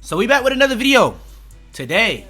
So we back with another video. Today,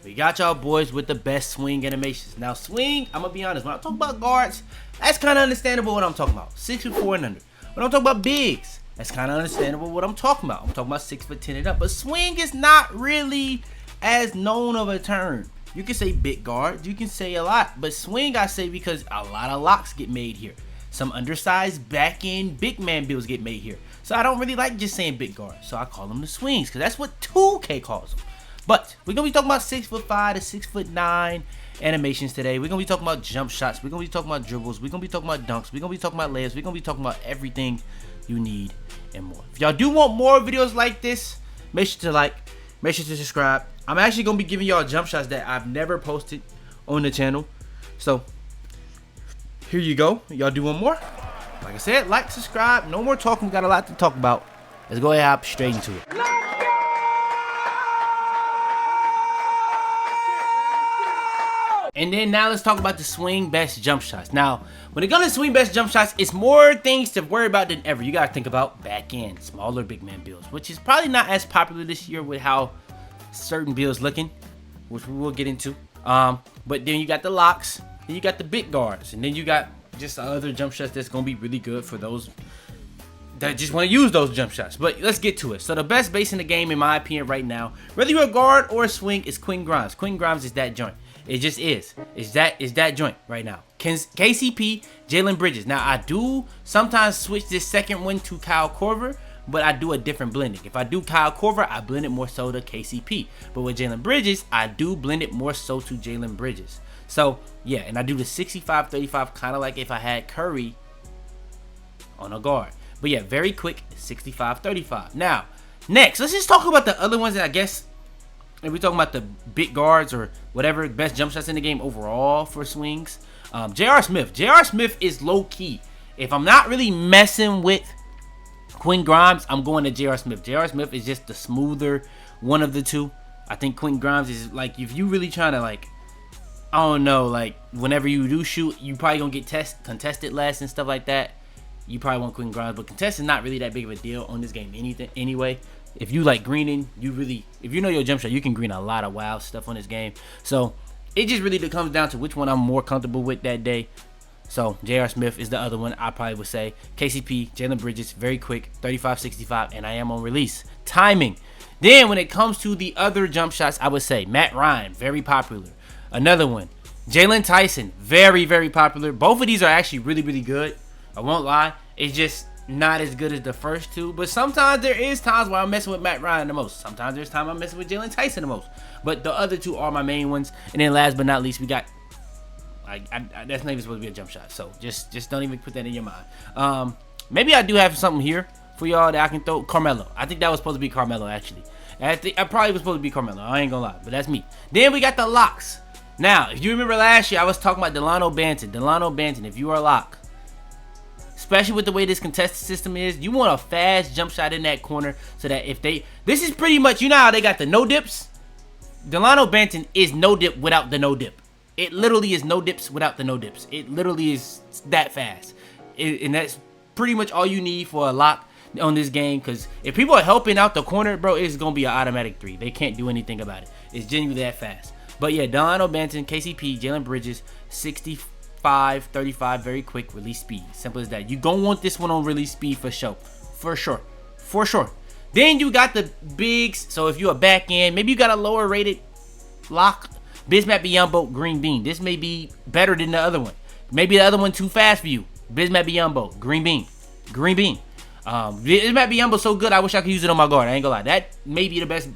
we got y'all boys with the best swing animations. Now swing, I'm gonna be honest, when I talk about guards, that's kind of understandable what I'm talking about. 6'4" and under. When I'm talking about bigs, that's kind of understandable what I'm talking about. I'm talking about 6'10" and up. But swing is not really as known of a term. You can say big guard, you can say a lot, but swing I say because a lot of locks get made here. Some undersized back end big man builds get made here. So I don't really like just saying big guard. So I call them the swings because that's what 2K calls them. But we're going to be talking about 6'5" to 6'9" animations today. We're going to be talking about jump shots. We're going to be talking about dribbles. We're going to be talking about dunks. We're going to be talking about layups. We're going to be talking about everything you need and more. If y'all do want more videos like this, make sure to like, make sure to subscribe. I'm actually going to be giving y'all jump shots that I've never posted on the channel. So here you go. Y'all do want more? Like I said, like, subscribe. No more talking. We got a lot to talk about. Let's go ahead and hop straight into it. And then now let's talk about the swing best jump shots. Now, when it comes to swing best jump shots, it's more things to worry about than ever. You gotta think about back end, smaller big man builds, which is probably not as popular this year with how certain builds looking, which we will get into. But then you got the locks, then you got the big guards, and then you got just other jump shots that's gonna be really good for those that just want to use those jump shots. But let's get to it. So the best base in the game, in my opinion, right now, whether you're a guard or a swing, is Quentin Grimes. Quentin Grimes is that joint. It just is. It's that joint right now. KCP, Jalen Bridges. Now I do sometimes switch this second one to Kyle Korver, but I do a different blending. If I do Kyle Korver, I blend it more so to KCP. But with Jalen Bridges, I do blend it more so to Jalen Bridges. So yeah, and I do the 65-35 kind of like if I had Curry on a guard. But yeah, very quick 65-35. Now, next, let's just talk about the other ones that I guess, if we're talking about the big guards or whatever, best jump shots in the game overall for swings. J.R. Smith. J.R. Smith is low key. If I'm not really messing with Quentin Grimes, I'm going to J.R. Smith. J.R. Smith is just the smoother one of the two. I think Quentin Grimes is like, if you really trying to like, I don't know, like whenever you do shoot, you probably gonna get contested less and stuff like that. You probably want Quentin Grimes, but contest is not really that big of a deal on this game anyway. If you like greening, if you know your jump shot, you can green a lot of wild stuff on this game. So it just really comes down to which one I'm more comfortable with that day. So J.R. Smith is the other one I probably would say. KCP, Jalen Bridges, very quick, 35-65, and I am on release. Timing. Then when it comes to the other jump shots, I would say Matt Ryan, very popular. Another one, Jalen Tyson, very, very popular. Both of these are actually really, really good. I won't lie. It's just not as good as the first two. But sometimes there is times where I'm messing with Matt Ryan the most. Sometimes there's times I'm messing with Jalen Tyson the most. But the other two are my main ones. And then last but not least, we got, that's not even supposed to be a jump shot. So just don't even put that in your mind. Maybe I do have something here for y'all that I can throw. Carmelo. I think that was supposed to be Carmelo, actually. I probably was supposed to be Carmelo. I ain't gonna lie. But that's me. Then we got the locks. Now, if you remember last year, I was talking about Delano Banton. Delano Banton, if you are a lock, especially with the way this contested system is, you want a fast jump shot in that corner so that if they, this is pretty much, you know how they got the no dips? Delano Banton is no dip without the no dip. It literally is no dips without the no dips. It literally is that fast. And that's pretty much all you need for a lock on this game, because if people are helping out the corner, bro, it's going to be an automatic 3. They can't do anything about it. It's genuinely that fast. But yeah, Delano Banton, KCP, Jalen Bridges, 65-35, very quick release speed. Simple as that. You gonna want this one on release speed for sure. For sure. Then you got the bigs. So if you're a back end, maybe you got a lower rated lock. Bismack Biyombo, green bean. This may be better than the other one. Maybe the other one too fast for you. Bismack Biyombo, green bean. Bismack Biyombo so good, I wish I could use it on my guard. I ain't gonna lie. That may be the best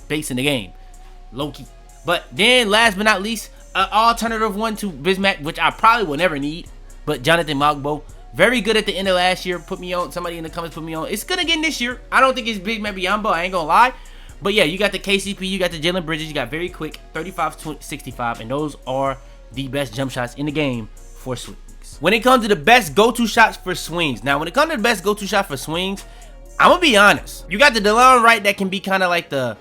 base in the game. Low key. But then, last but not least, an alternative one to Bismack, which I probably will never need, but Jonathan Mogbo, very good at the end of last year. Put me on. Somebody in the comments put me on. It's good again this year. I don't think it's Bismack Biyombo. I ain't gonna lie. But yeah, you got the KCP, you got the Jalen Bridges, you got very quick 35-65, and those are the best jump shots in the game for swings. When it comes to the best go-to shots for swings, now when it comes to the best go-to shot for swings, I'm gonna be honest. You got the DeLon Wright that can be kind of like the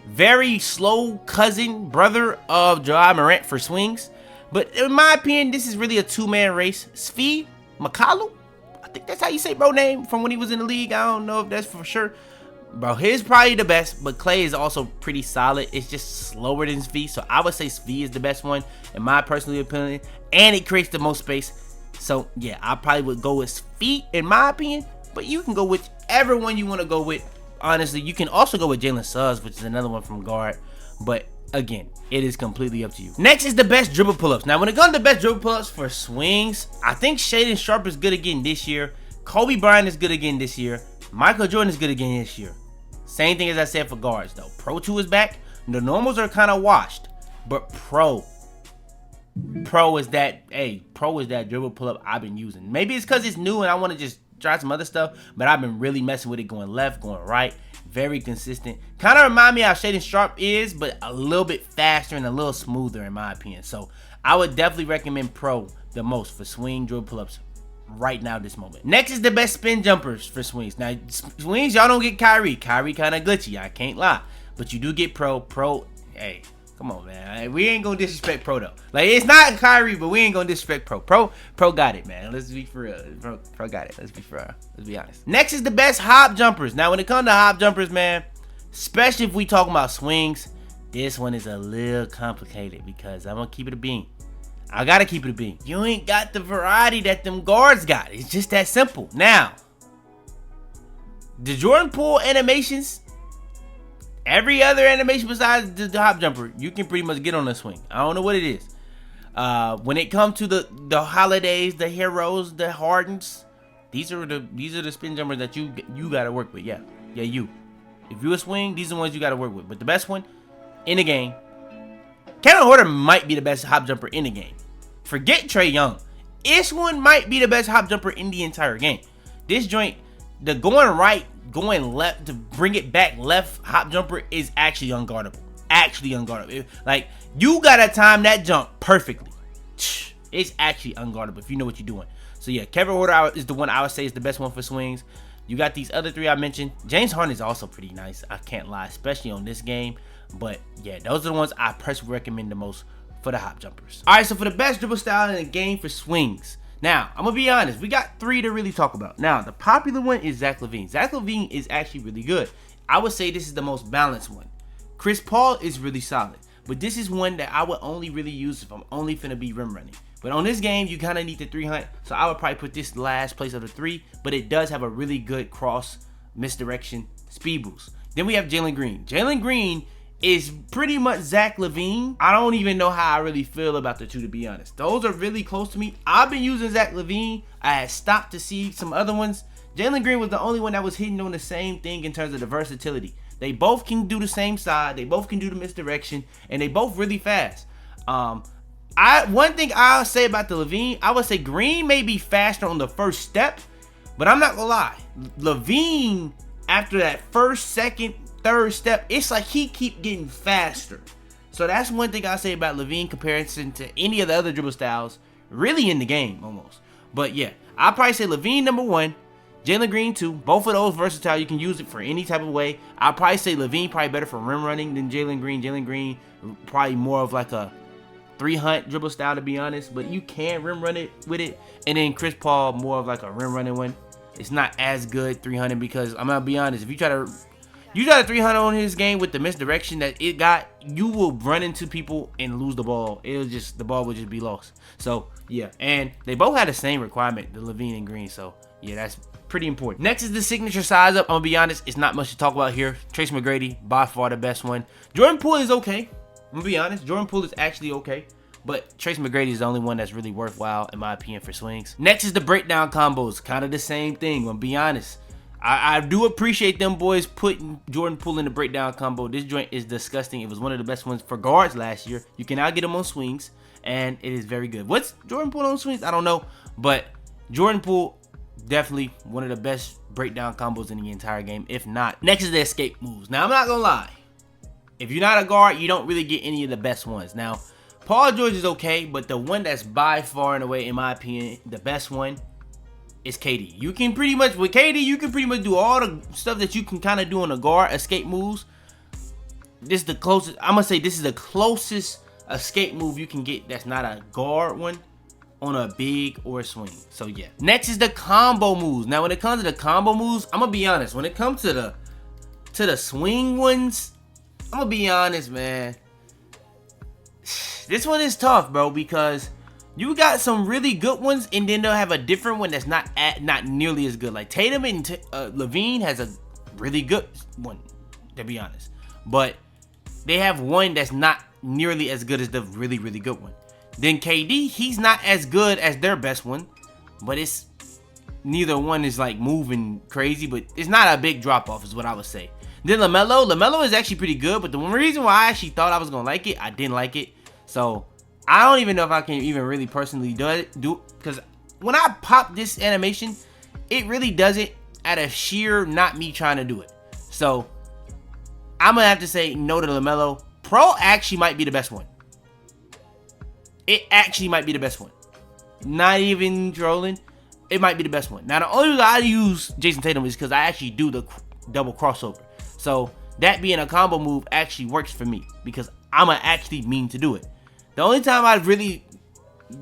very slow brother of Ja Morant for swings. But in my opinion, this is really a two-man race. Svi Makalu, I think that's how you say bro name from when he was in the league. I don't know if that's for sure. Bro, his probably the best, but Clay is also pretty solid. It's just slower than Svi, so I would say Svi is the best one in my personal opinion, and it creates the most space. So yeah, I probably would go with Svi in my opinion, but you can go with whichever one you want to go with. Honestly, you can also go with Jalen Suggs, which is another one from guard, but again, it is completely up to you. Next is the best dribble pull-ups. Now, when it comes to best dribble pull-ups for swings, I think Shaedon Sharpe is good again this year. Kobe Bryant is good again this year. Michael Jordan is good again this year. Same thing as I said for guards though. Pro 2 is back. The normals are kind of washed, but Pro is that, hey, Pro is that dribble pull-up I've been using. Maybe it's because it's new and I want to just try some other stuff, but I've been really messing with it, going left, going right. Very consistent. Kind of remind me how Shaedon Sharpe is, but a little bit faster and a little smoother in my opinion. So I would definitely recommend Pro the most for swing dribble pull-ups right now, this moment. Next is the best spin jumpers for swings. Now, swings, y'all don't get Kyrie. Kyrie kind of glitchy, I can't lie. But you do get Pro. Pro, hey, come on, man. We ain't gonna disrespect Pro, though. Like, it's not Kyrie, but we ain't gonna disrespect Pro. Pro got it, man. Let's be for real. Pro got it. Let's be for real. Let's be honest. Next is the best hop jumpers. Now, when it comes to hop jumpers, man, especially if we talking about swings, this one is a little complicated because I'm gonna keep it a bean. I gotta keep it a bean. You ain't got the variety that them guards got. It's just that simple. Now, the Jordan Poole animations, every other animation besides the hop jumper, you can pretty much get on the swing. I don't know what it is. When it comes to the holidays, the heroes, the Hardens, these are the spin jumpers that you gotta work with. Yeah, you. If you a swing, these are the ones you gotta work with. But the best one in the game, Kevin Porter might be the best hop jumper in the game. Forget Trae Young. This one might be the best hop jumper in the entire game. This joint, the going right, going left, to bring it back left hop jumper is actually unguardable. Actually unguardable. Like, you gotta time that jump perfectly. It's actually unguardable if you know what you're doing. So yeah, Kevin Porter is the one I would say is the best one for swings. You got these other three I mentioned. James Harden is also pretty nice, I can't lie, especially on this game. But yeah, those are the ones I personally recommend the most for the hop jumpers. All right, so for the best dribble style in the game for swings. Now, I'm gonna be honest, we got three to really talk about. Now, the popular one is Zach LaVine. Zach LaVine is actually really good. I would say this is the most balanced one. Chris Paul is really solid, but this is one that I would only really use if I'm only finna be rim running. But on this game, you kind of need the 300, so I would probably put this last place of the three, but it does have a really good cross, misdirection, speed boost. Then we have Jalen Green. Jalen Green is pretty much Zach LaVine. I don't even know how I really feel about the two, to be honest. Those are really close to me. I've been using Zach LaVine. I had stopped to see some other ones. Jalen Green was the only one that was hitting on the same thing in terms of the versatility. They both can do the same side. They both can do the misdirection, and they both really fast. One thing I'll say about the LaVine, I would say Green may be faster on the first step, but I'm not gonna lie. LaVine, after that first, second, third step, it's like he keep getting faster. So that's one thing I say about LaVine comparison to any of the other dribble styles really in the game almost. But yeah, I'll probably say LaVine number one, Jalen Green two. Both of those versatile. You can use it for any type of way. I'll probably say LaVine probably better for rim running than Jalen Green. Jalen Green probably more of like a 300 dribble style, to be honest, but you can rim run it with it. And then Chris Paul more of like a rim running one. It's not as good 300 because I'm gonna be honest, if you try to 300 on his game with the misdirection that it got, you will run into people and lose the ball. The ball would just be lost. So yeah, and they both had the same requirement, the LaVine and Green. So yeah, that's pretty important. Next is the signature size up. I'm gonna be honest, it's not much to talk about here. Trace McGrady, by far the best one. Jordan Poole is okay. I'm gonna be honest, Jordan Poole is actually okay. But Trace McGrady is the only one that's really worthwhile, in my opinion, for swings. Next is the breakdown combos. Kind of the same thing, I'm gonna be honest. I do appreciate them boys putting Jordan Poole in the breakdown combo. This joint is disgusting. It was one of the best ones for guards last year. You can now get them on swings, and it is very good. What's Jordan Poole on swings? I don't know. But Jordan Poole, definitely one of the best breakdown combos in the entire game, if not. Next is the escape moves. Now, I'm not gonna lie. If you're not a guard, you don't really get any of the best ones. Now, Paul George is okay, but the one that's by far and away, in my opinion, the best one is KD. You can pretty much, with KD, you can pretty much do all the stuff that you can kind of do on a guard, escape moves. This is the closest, I'm gonna say this is the closest escape move you can get that's not a guard one on a big or a swing. So yeah. Next is the combo moves. Now when it comes to the combo moves, I'm gonna be honest, when it comes to to the swing ones, I'm gonna be honest, man. This one is tough, bro, because you got some really good ones, and then they'll have a different one that's not nearly as good. Like Tatum and Levine has a really good one, to be honest, but they have one that's not nearly as good as the really, really good one. Then KD, he's not as good as their best one, but it's neither one is like moving crazy, but it's not a big drop off is what I would say. Then LaMelo is actually pretty good, but the one reason why I actually thought I was gonna like it, I didn't like it. So I don't even know if I can even really personally do it, because when I pop this animation, it really does it out of sheer not me trying to do it. So I'm gonna have to say no to LaMelo. Pro actually might be the best one. It actually might be the best one. Not even trolling. It might be the best one. Now the only reason I use Jason Tatum is because I actually do the double crossover. So that being a combo move actually works for me because I'm actually mean to do it. The only time I really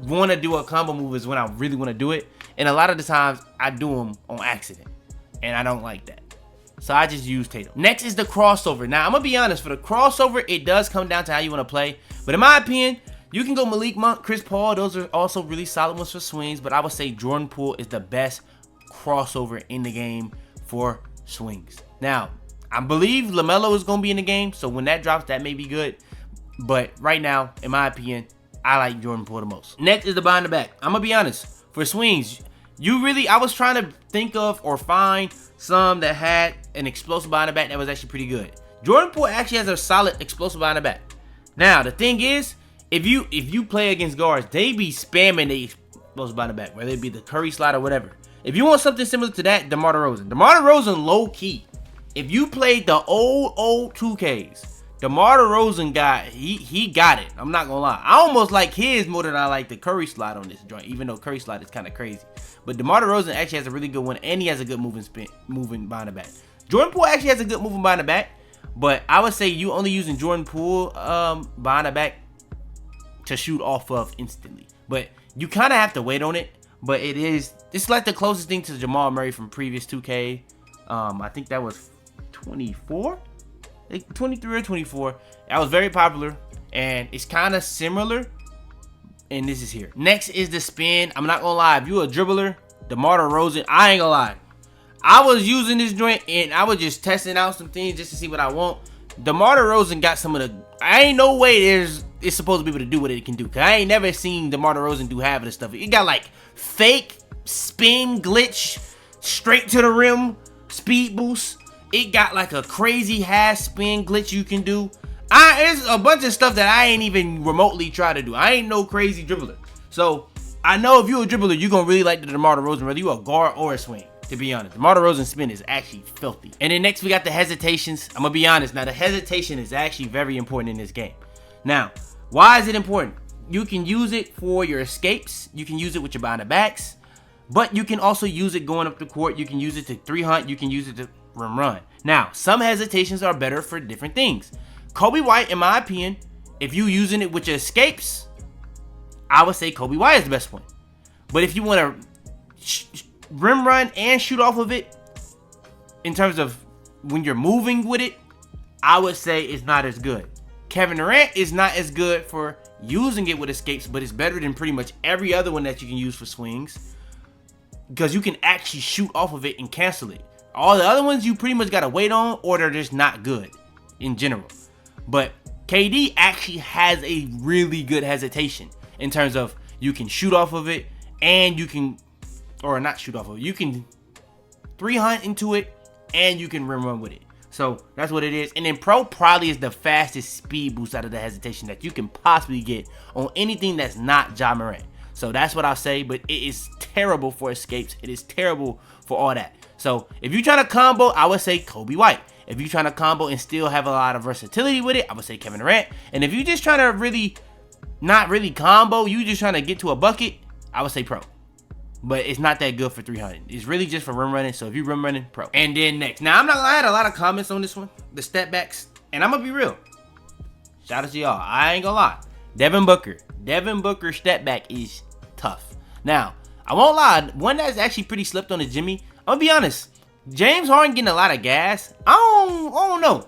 want to do a combo move is when I really want to do it. And a lot of the times I do them on accident. And I don't like that. So I just use Tatum. Next is the crossover. Now I'm going to be honest. For the crossover, it does come down to how you want to play. But in my opinion, you can go Malik Monk, Chris Paul. Those are also really solid ones for swings. But I would say Jordan Poole is the best crossover in the game for swings. Now, I believe LaMelo is going to be in the game. So when that drops, that may be good. But right now, in my opinion, I like Jordan Poole the most. Next is the behind the back. I'm going to be honest. For swings, I was trying to think of or find some that had an explosive behind the back that was actually pretty good. Jordan Poole actually has a solid explosive behind the back. Now, the thing is, if you play against guards, they be spamming the explosive behind the back, whether it be the Curry slide or whatever. If you want something similar to that, DeMar DeRozan low key. If you played the old 2Ks, DeMar DeRozan he got it. I'm not gonna lie. I almost like his more than I like the Curry slide on this joint, even though Curry slide is kind of crazy. But DeMar DeRozan actually has a really good one, and he has a good moving behind the back. Jordan Poole actually has a good moving behind the back, but I would say you only using Jordan Poole behind the back to shoot off of instantly. But you kind of have to wait on it. But it's like the closest thing to Jamal Murray from previous 2K. I think that was 24, like 23 or 24. That was very popular, and it's kind of similar. And this is here. Next is the spin. I'm not gonna lie. If you a dribbler, DeMar DeRozan, I ain't gonna lie. I was using this joint and I was just testing out some things just to see what I want. DeMar DeRozan got some of the. I ain't no way it's supposed to be able to do what it can do. Cause I ain't never seen DeMar DeRozan do half of this stuff. It got like fake spin glitch, straight to the rim, speed boost. It got like a crazy half spin glitch you can do. It's a bunch of stuff that I ain't even remotely try to do. I ain't no crazy dribbler. So I know if you're a dribbler, you're gonna really like the DeMar DeRozan, whether you a guard or a swing. To be honest, DeMar DeRozan spin is actually filthy. And then next we got the hesitations. I'm gonna be honest. Now the hesitation is actually very important in this game. Now, why is it important? You can use it for your escapes. You can use it with your behind the backs, but you can also use it going up the court. You can use it to 3-hunt. You can use it to run. Now, some hesitations are better for different things. Kobe White, in my opinion, if you using it with your escapes, I would say Kobe White is the best one. But if you want to rim run and shoot off of it, in terms of when you're moving with it, I would say it's not as good. Kevin Durant is not as good for using it with escapes, but it's better than pretty much every other one that you can use for swings, because you can actually shoot off of it and cancel it. All the other ones you pretty much gotta wait on, or they're just not good in general. But KD actually has a really good hesitation in terms of you can shoot off of it, and you can, or not shoot off of it, you can 3-hunt into it, and you can rim run with it. So that's what it is. And then Pro probably is the fastest speed boost out of the hesitation that you can possibly get on anything that's not Ja Morant. So that's what I'll say, but it is terrible for escapes. It is terrible for all that. So if you're trying to combo, I would say Kobe White. If you're trying to combo and still have a lot of versatility with it, I would say Kevin Durant. And if you're just trying to really, not really combo, you just trying to get to a bucket, I would say Pro. But it's not that good for 300. It's really just for rim running. So if you're rim running, Pro. And then next. Now, I'm not gonna lie, I had a lot of comments on this one. The step backs. And I'm gonna be real. Shout out to y'all. I ain't gonna lie. Devin Booker step back is tough. Now, I won't lie. One that's actually pretty slipped on is Jimmy. I'm gonna be honest. James Harden getting a lot of gas. I don't know.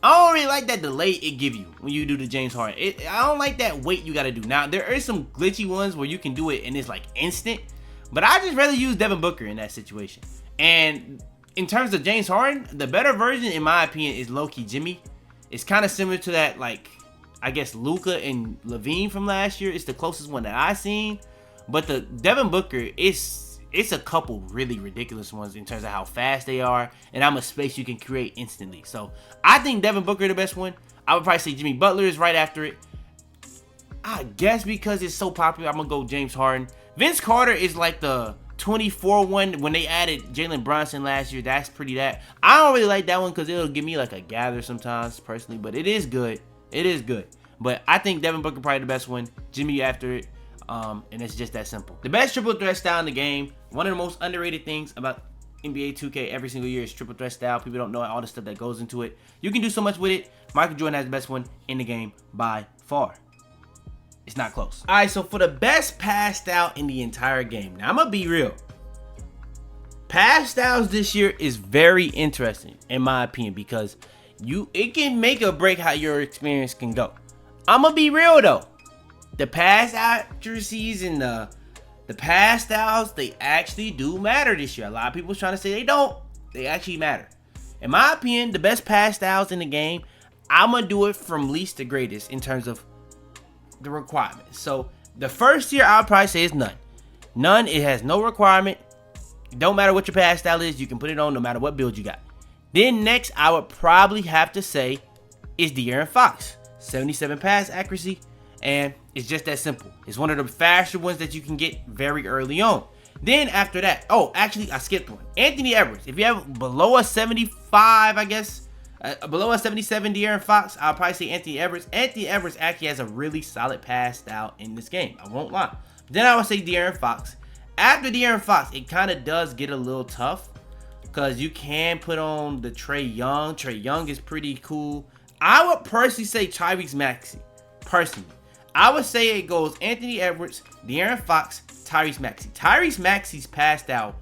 I don't really like that delay it give you when you do the James Harden. I don't like that wait you got to do. Now, there are some glitchy ones where you can do it and it's like instant. But I just rather use Devin Booker in that situation. And in terms of James Harden, the better version, in my opinion, is low-key Jimmy. It's kind of similar to that, like, I guess Luka and Levine from last year. It's the closest one that I've seen. But the Devin Booker, it's a couple really ridiculous ones in terms of how fast they are and how much space you can create instantly. So I think Devin Booker the best one. I would probably say Jimmy Butler is right after it. I guess because it's so popular, I'm going to go James Harden. Vince Carter is like the 24 one when they added Jalen Brunson last year. That's pretty that. I don't really like that one because it'll give me like a gather sometimes personally, but it is good. It is good. But I think Devin Booker probably the best one. Jimmy after it. And it's just that simple. The best triple threat style in the game. One of the most underrated things about NBA 2K every single year is triple threat style. People don't know all the stuff that goes into it. You can do so much with it. Michael Jordan has the best one in the game by far. It's not close. All right, so for the best pass style in the entire game. Now, I'm going to be real. Pass styles this year is very interesting, in my opinion, because it can make or break how your experience can go. I'm going to be real, though. The pass accuracies and the pass styles, they actually do matter this year. A lot of people trying to say they don't. They actually matter. In my opinion, the best pass styles in the game, I'm going to do it from least to greatest in terms of the requirements. So the first tier I would probably say is none. None, it has no requirement. It don't matter what your pass style is, you can put it on no matter what build you got. Then next I would probably have to say is De'Aaron Fox. 77 pass accuracy, and it's just that simple. It's one of the faster ones that you can get very early on. Then after that, oh, actually I skipped one. Anthony Edwards. If you have below a 75, I guess, below a 77 De'Aaron Fox, I'll probably say Anthony Edwards. Anthony Edwards actually has a really solid pass style in this game. I won't lie. Then I would say De'Aaron Fox. After De'Aaron Fox, it kind of does get a little tough because you can put on the Trae Young. Trae Young is pretty cool. I would personally say Tyrese Maxey. Personally, I would say it goes Anthony Edwards, De'Aaron Fox, Tyrese Maxey. Tyrese Maxey's pass style,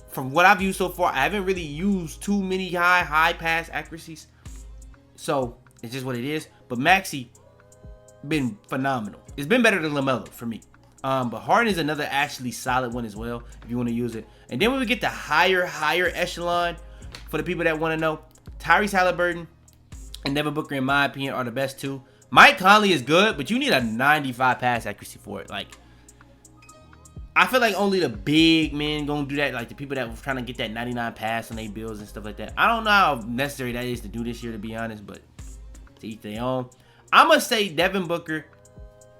from what I've used so far, I haven't really used too many high pass accuracies. So, it's just what it is. But Maxey, been phenomenal. It's been better than LaMelo for me. But Harden is another actually solid one as well, if you want to use it. And then when we get to higher echelon, for the people that want to know, Tyrese Halliburton and Devin Booker, in my opinion, are the best two. Mike Conley is good, but you need a 95 pass accuracy for it. Like, I feel like only the big men gonna do that, like the people that were trying to get that 99 pass on their bills and stuff like that. I don't know how necessary that is to do this year, to be honest, but to each their own. I'm gonna say Devin Booker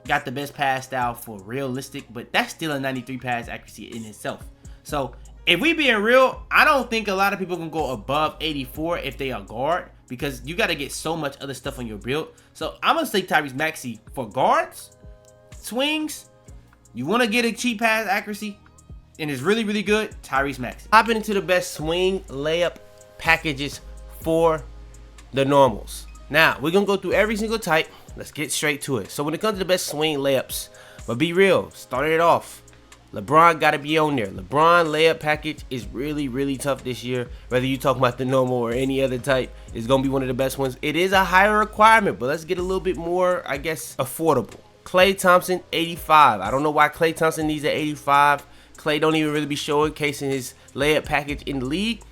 got the best pass style for realistic, but that's still a 93 pass accuracy in itself. So if we being real, I don't think a lot of people can go above 84 if they are guard, because you got to get so much other stuff on your build. So I'm gonna say Tyrese Maxey for guards, swings. You want to get a cheap pass accuracy and it's really, really good, Tyrese Maxey. Hopping into the best swing layup packages for the normals. Now, we're going to go through every single type. Let's get straight to it. So when it comes to the best swing layups, but be real, starting it off, LeBron got to be on there. LeBron layup package is really, really tough this year. Whether you talk about the normal or any other type, it's going to be one of the best ones. It is a higher requirement, but let's get a little bit more, I guess, affordable. Klay Thompson, 85. I don't know why Klay Thompson needs an 85. Klay don't even really be showcasing his layup package in the league.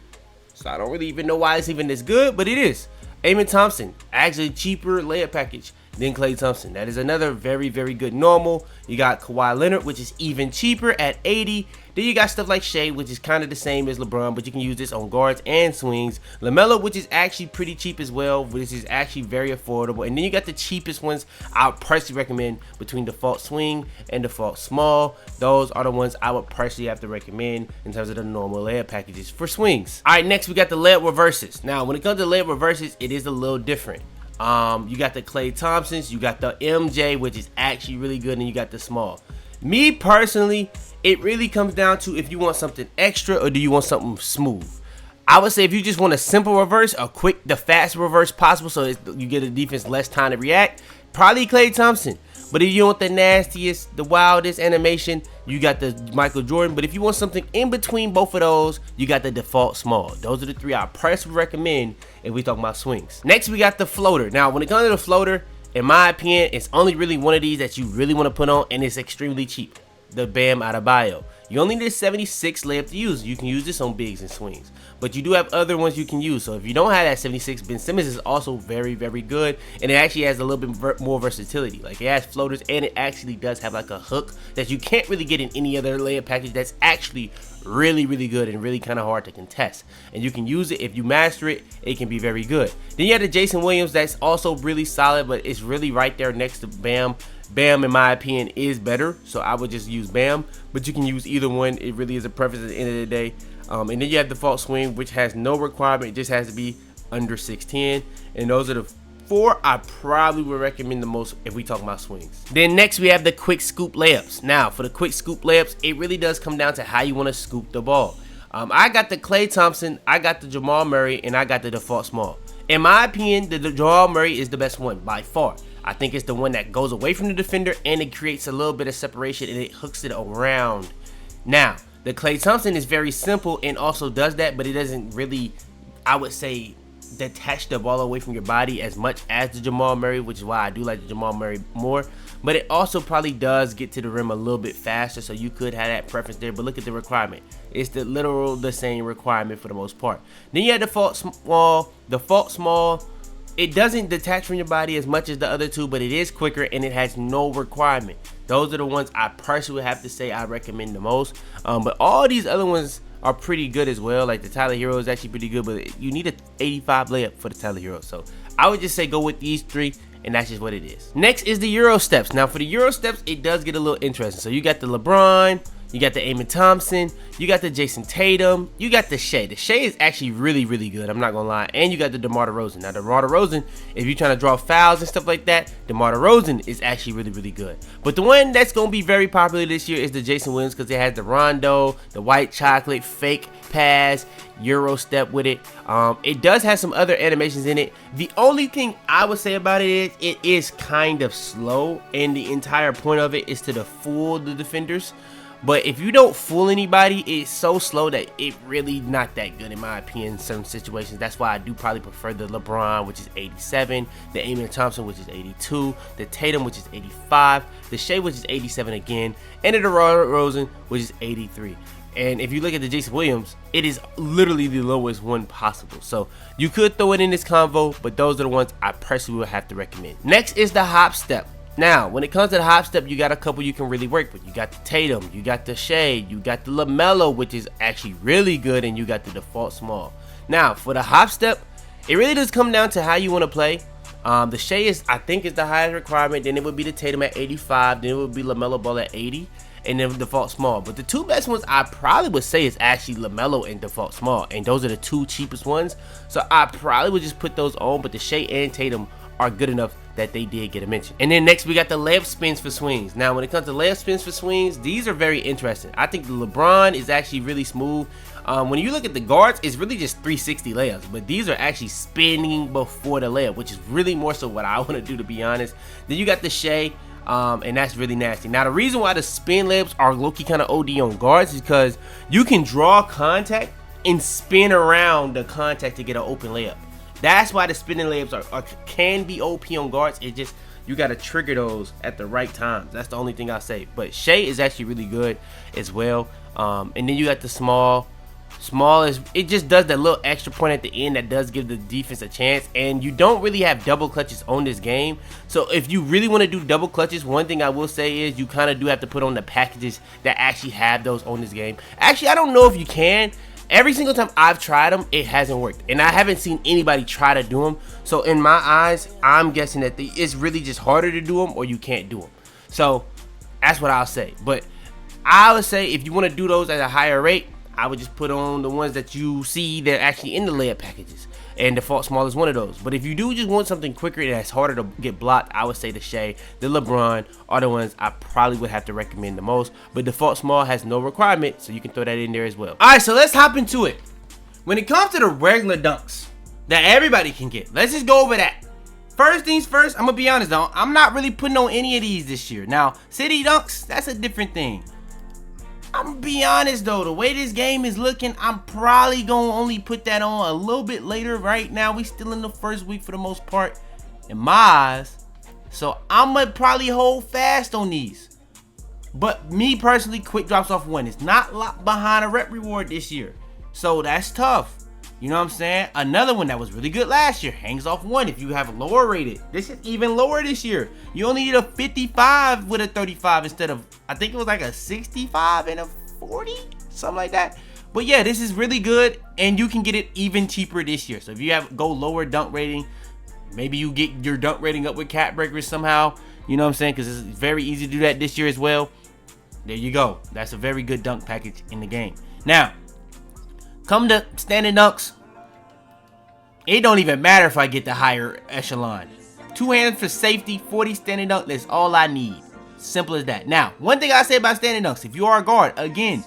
So I don't really even know why it's even this good, but it is. Amen Thompson, actually cheaper layup package than Klay Thompson. That is another very, very good normal. You got Kawhi Leonard, which is even cheaper at 80. Then you got stuff like Shea, which is kind of the same as LeBron, but you can use this on guards and swings. LaMelo, which is actually pretty cheap as well, which is actually very affordable. And then you got the cheapest ones I would personally recommend between default swing and default small. Those are the ones I would personally have to recommend in terms of the normal layup packages for swings. All right, next we got the layup reverses. Now, when it comes to layup reverses, it is a little different. You got the Klay Thompsons, you got the MJ, which is actually really good, and you got the small. Me personally, it really comes down to if you want something extra or do you want something smooth. I would say if you just want a simple reverse, a quick, the fast reverse possible, so you get a defense less time to react, probably Klay Thompson. But if you want the nastiest, the wildest animation, you got the Michael Jordan. But if you want something in between both of those, you got the default small. Those are the three I personally recommend if we talk about swings. Next, we got the floater. Now, when it comes to the floater, in my opinion, it's only really one of these that you really want to put on, and it's extremely cheap. The Bam Adebayo. You only need a 76 layup to use. You can use this on bigs and swings, but you do have other ones you can use. So if you don't have that 76, Ben Simmons is also very, very good, and it actually has a little bit more versatility. Like, it has floaters, and it actually does have like a hook that you can't really get in any other layup package. That's actually really, really good and really kind of hard to contest. And you can use it if you master it. It can be very good. Then you have the Jason Williams. That's also really solid, but it's really right there next to Bam. Bam, in my opinion, is better, so I would just use Bam, but you can use either one. It really is a preference at the end of the day. And then you have default swing, which has no requirement. It just has to be under 6'10", and those are the four I probably would recommend the most if we talk about swings. Then next we have the quick scoop layups. Now, for the quick scoop layups, it really does come down to how you want to scoop the ball. I got the Klay Thompson, I got the Jamal Murray, and I got the default small. In my opinion, the Jamal Murray is the best one by far. I think it's the one that goes away from the defender, and it creates a little bit of separation, and it hooks it around. Now, the Klay Thompson is very simple and also does that, but it doesn't really, I would say, detach the ball away from your body as much as the Jamal Murray, which is why I do like the Jamal Murray more. But it also probably does get to the rim a little bit faster, so you could have that preference there. But look at the requirement. It's the same requirement for the most part. Then you have default small. Default small, it doesn't detach from your body as much as the other two, but it is quicker and it has no requirement. Those are the ones I personally have to say I recommend the most. But all these other ones are pretty good as well. Like the Tyler Hero is actually pretty good, but you need an 85 layup for the Tyler Hero. So I would just say go with these three, and that's just what it is. Next is the Euro steps. Now for the Euro steps, it does get a little interesting. So you got the LeBron, you got the Amen Thompson, you got the Jason Tatum, you got the Shea. The Shea is actually really, really good, I'm not gonna lie. And you got the DeMar DeRozan. Now DeMar DeRozan, if you're trying to draw fouls and stuff like that, DeMar DeRozan is actually really, really good. But the one that's gonna be very popular this year is the Jason Williams, because it has the Rondo, the white chocolate, fake pass, Euro step with it. It does have some other animations in it. The only thing I would say about it is kind of slow, and the entire point of it is to fool the defenders. But if you don't fool anybody, it's so slow that it really not that good in my opinion in certain situations. That's why I do probably prefer the LeBron, which is 87, the Amen Thompson, which is 82, the Tatum, which is 85, the Shea, which is 87 again, and the DeRozan, which is 83. And if you look at the Jason Williams, it is literally the lowest one possible. So you could throw it in this convo, but those are the ones I personally would have to recommend. Next is the hop step. Now, when it comes to the hop step, you got a couple you can really work with. You got the Tatum, you got the Shea, you got the LaMelo, which is actually really good, and you got the default small. Now, for the hop step, it really does come down to how you want to play. The Shea is, I think, is the highest requirement. Then it would be the Tatum at 85. Then it would be LaMelo Ball at 80. And then default small. But the two best ones I probably would say is actually LaMelo and default small. And those are the two cheapest ones. So I probably would just put those on. But the Shea and Tatum are good enough that they did get a mention. And then next we got the layup spins for swings. Now when it comes to layup spins for swings, these are very interesting. I think the LeBron is actually really smooth. When you look at the guards, it's really just 360 layups, but these are actually spinning before the layup, which is really more so what I want to do, to be honest. Then you got the Shea, and that's really nasty. Now the reason why the spin layups are low-key kind of OD on guards is because you can draw contact and spin around the contact to get an open layup. That's why the spinning layups can be OP on guards. It just, you got to trigger those at the right times. That's the only thing I'll say. But Shea is actually really good as well. And then you got the small. Small is, it just does that little extra point at the end that does give the defense a chance. And you don't really have double clutches on this game. So if you really want to do double clutches, one thing I will say is you kind of do have to put on the packages that actually have those on this game. Actually, I don't know if you can. Every single time I've tried them, it hasn't worked. And I haven't seen anybody try to do them. So in my eyes, I'm guessing that it's really just harder to do them or you can't do them. So that's what I'll say. But I would say if you want to do those at a higher rate, I would just put on the ones that you see they're actually in the layup packages. And default small is one of those. But if you do just want something quicker that's harder to get blocked, I would say the Shea, the LeBron are the ones I probably would have to recommend the most. But default small has no requirement, so you can throw that in there as well. Alright, so let's hop into it. When it comes to the regular dunks that everybody can get, let's just go over that. first things first, I'm gonna be honest though, I'm not really putting on any of these this year. Now, City Dunks, that's a different thing. I'm gonna be honest though, the way this game is looking, I'm probably gonna only put that on a little bit later. Right now, we still in the first week for the most part, in my eyes. So I'm gonna probably hold fast on these. But me personally, quick drops off 1. It's not locked behind a rep reward this year. So that's tough. You know what I'm saying? Another one that was really good last year, hangs off 1 if you have lower rated. This is even lower this year. You only need a 55 with a 35 instead of, I think it was like a 65 and a 40, something like that. But yeah, this is really good, and you can get it even cheaper this year. So if you go lower dunk rating, maybe you get your dunk rating up with cap breakers somehow. You know what I'm saying? Because it's very easy to do that this year as well. There you go. That's a very good dunk package in the game. Now, come to standard dunks. It don't even matter if I get the higher echelon. 2 hands for safety, 40 standard dunk. That's all I need. Simple as that. Now, one thing I say about standard dunks, if you are a guard, again,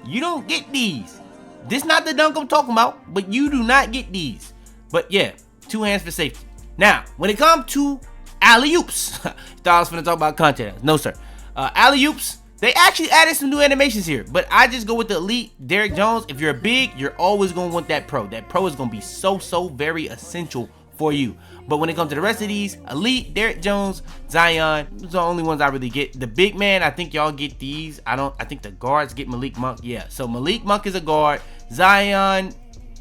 you don't get these. This not the dunk I'm talking about, but you do not get these. But yeah, 2 hands for safety. Now, when it comes to alley-oops, thought I was finna talk about content. No, sir. Alley-oops, they actually added some new animations here, but I just go with the elite Derrick Jones. If you're big, you're always going to want that pro. That pro is going to be so very essential for you. But when it comes to the rest of these, elite, Derrick Jones, Zion, those are the only ones I really get. The big man, I think y'all get these. I think the guards get Malik Monk. Yeah, so Malik Monk is a guard. Zion,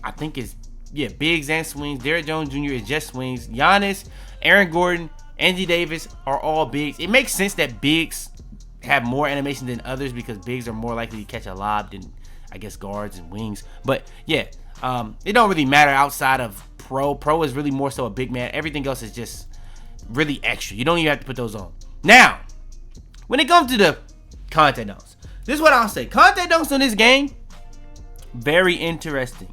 I think is, yeah, bigs and swings. Derrick Jones Jr. is just swings. Giannis, Aaron Gordon, Anthony Davis are all bigs. It makes sense that bigs have more animation than others because bigs are more likely to catch a lob than, I guess, guards and wings. But yeah, it don't really matter outside of pro. Pro is really more so a big man. Everything else is just really extra. You don't even have to put those on. Now, when it comes to the content dunks, this is what I'll say. Content dunks on this game, very interesting.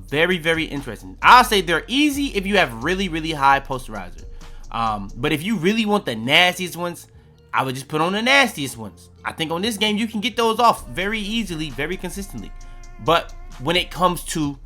Very interesting. I'll say they're easy if you have really high posterizer. But if you really want the nastiest ones, I would just put on the nastiest ones. I think on this game, you can get those off very easily, very consistently. But when it comes to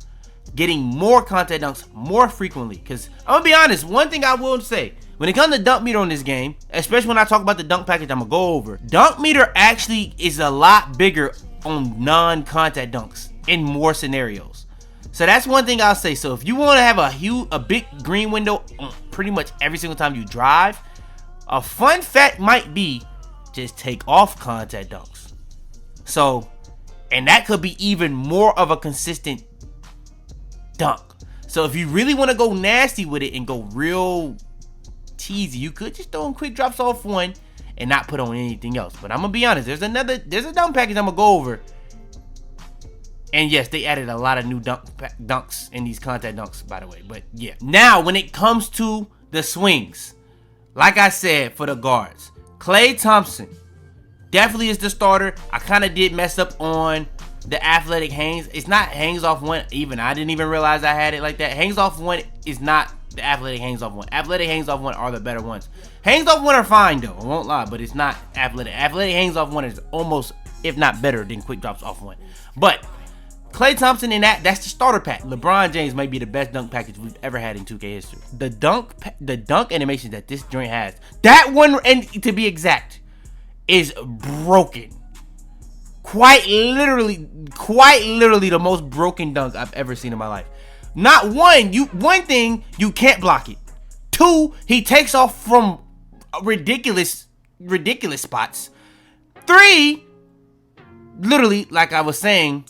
getting more content dunks more frequently, because I'm going to be honest, one thing I will say, when it comes to dunk meter on this game, especially when I talk about the dunk package I'm going to go over, dunk meter actually is a lot bigger on non-contact dunks in more scenarios. So that's one thing I'll say. So if you want to have a big green window pretty much every single time you drive, a fun fact might be just take off contact dunks. So, and that could be even more of a consistent dunk. So if you really want to go nasty with it and go real cheesy, you could just throw in quick drops off 1 and not put on anything else. But I'm gonna be honest, there's a dunk package I'm gonna go over. And yes, they added a lot of new dunks in these contact dunks, by the way. But yeah. Now, when it comes to the swings, like I said, for the guards, Klay Thompson definitely is the starter. I kind of did mess up on the athletic hangs. It's not hangs off 1 even. I didn't even realize I had it like that. Hangs off 1 is not the athletic hangs off 1. Athletic hangs off 1 are the better ones. Hangs off 1 are fine though, I won't lie, but it's not athletic. Athletic hangs off 1 is almost, if not better than quick drops off 1. But Klay Thompson in that's the starter pack. LeBron James might be the best dunk package we've ever had in 2K history. The dunk animation that this joint has, that one, and to be exact, is broken. Quite literally the most broken dunk I've ever seen in my life. Not one thing, you can't block it. 2, he takes off from ridiculous spots. 3, literally, like I was saying,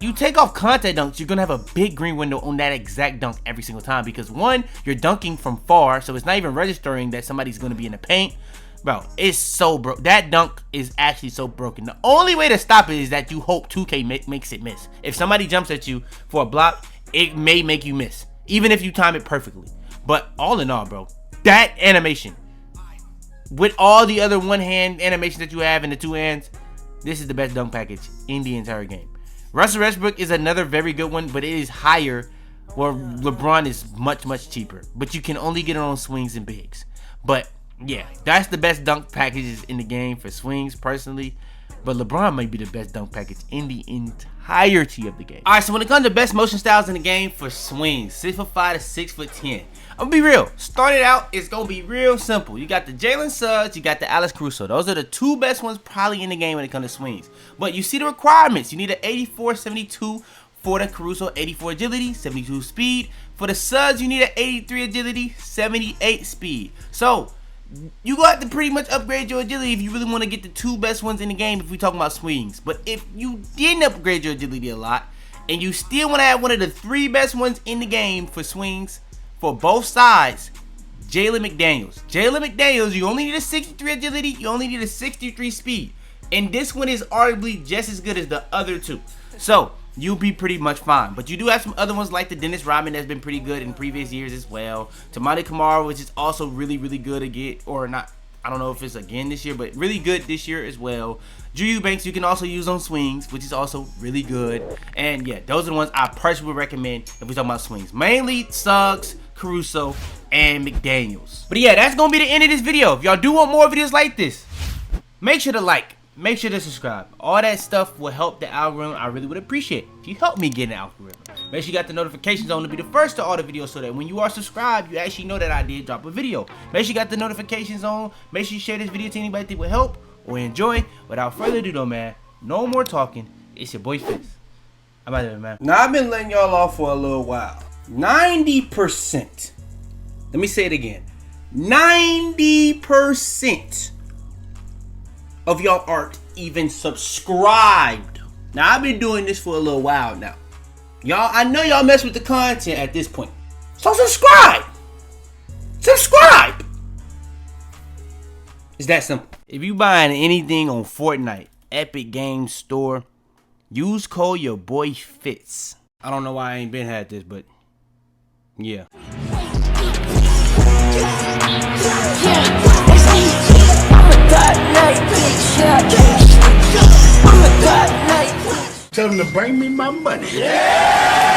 you take off contact dunks, you're going to have a big green window on that exact dunk every single time. Because 1, you're dunking from far, so it's not even registering that somebody's going to be in the paint. Bro, it's so broke. That dunk is actually so broken. The only way to stop it is that you hope 2K makes it miss. If somebody jumps at you for a block, it may make you miss, even if you time it perfectly. But all in all, bro, that animation, with all the other one-hand animations that you have in the 2 hands, this is the best dunk package in the entire game. Russell Westbrook is another very good one, but it is higher, where LeBron is much cheaper. But you can only get it on swings and bigs. But yeah, that's the best dunk packages in the game for swings, personally. But LeBron might be the best dunk package in the entire entirety of the game. Alright, so when it comes to best motion styles in the game for swings, 6'5" to 6'10", I'm gonna be real. Starting out, it's gonna be real simple. You got the Jalen Suggs, you got the Alex Caruso. Those are the two best ones probably in the game when it comes to swings. But you see the requirements. You need an 84-72 for the Caruso, 84 agility, 72 speed. For the Suggs, you need an 83 agility, 78 speed. So you got to pretty much upgrade your agility if you really want to get the two best ones in the game if we talking about swings. But if you didn't upgrade your agility a lot and you still want to have one of the three best ones in the game for swings for both sides, Jalen McDaniels. Jalen McDaniels, you only need a 63 agility, you only need a 63 speed. And this one is arguably just as good as the other two. So you'll be pretty much fine. But you do have some other ones like the Dennis Rodman that's been pretty good in previous years as well. Tamani Kamara, which is also really, really good again, or not. I don't know if it's again this year, but really good this year as well. Drew Eubanks you can also use on swings, which is also really good. And yeah, those are the ones I personally would recommend if we're talking about swings. Mainly Suggs, Caruso, and McDaniels. But yeah, that's gonna be the end of this video. If y'all do want more videos like this, make sure to like. Make sure to subscribe. All that stuff will help the algorithm. I really would appreciate it if you help me get an algorithm. Make sure you got the notifications on to be the first to all the videos so that when you are subscribed, you actually know that I did drop a video. Make sure you got the notifications on. Make sure you share this video to anybody that will help or enjoy. Without further ado though, man, no more talking. It's your boy Fitz. I'm out of here, man. Now, I've been letting y'all off for a little while. 90%. Let me say it again. 90% of y'all aren't even subscribed. Now, I've been doing this for a little while now. Y'all, I know y'all mess with the content at this point. So subscribe. Subscribe. It's that simple. If you buying anything on Fortnite, Epic Games Store, use code YaboiFitz. I don't know why I ain't been had this, but yeah. Tell them to bring me my money. Yeah!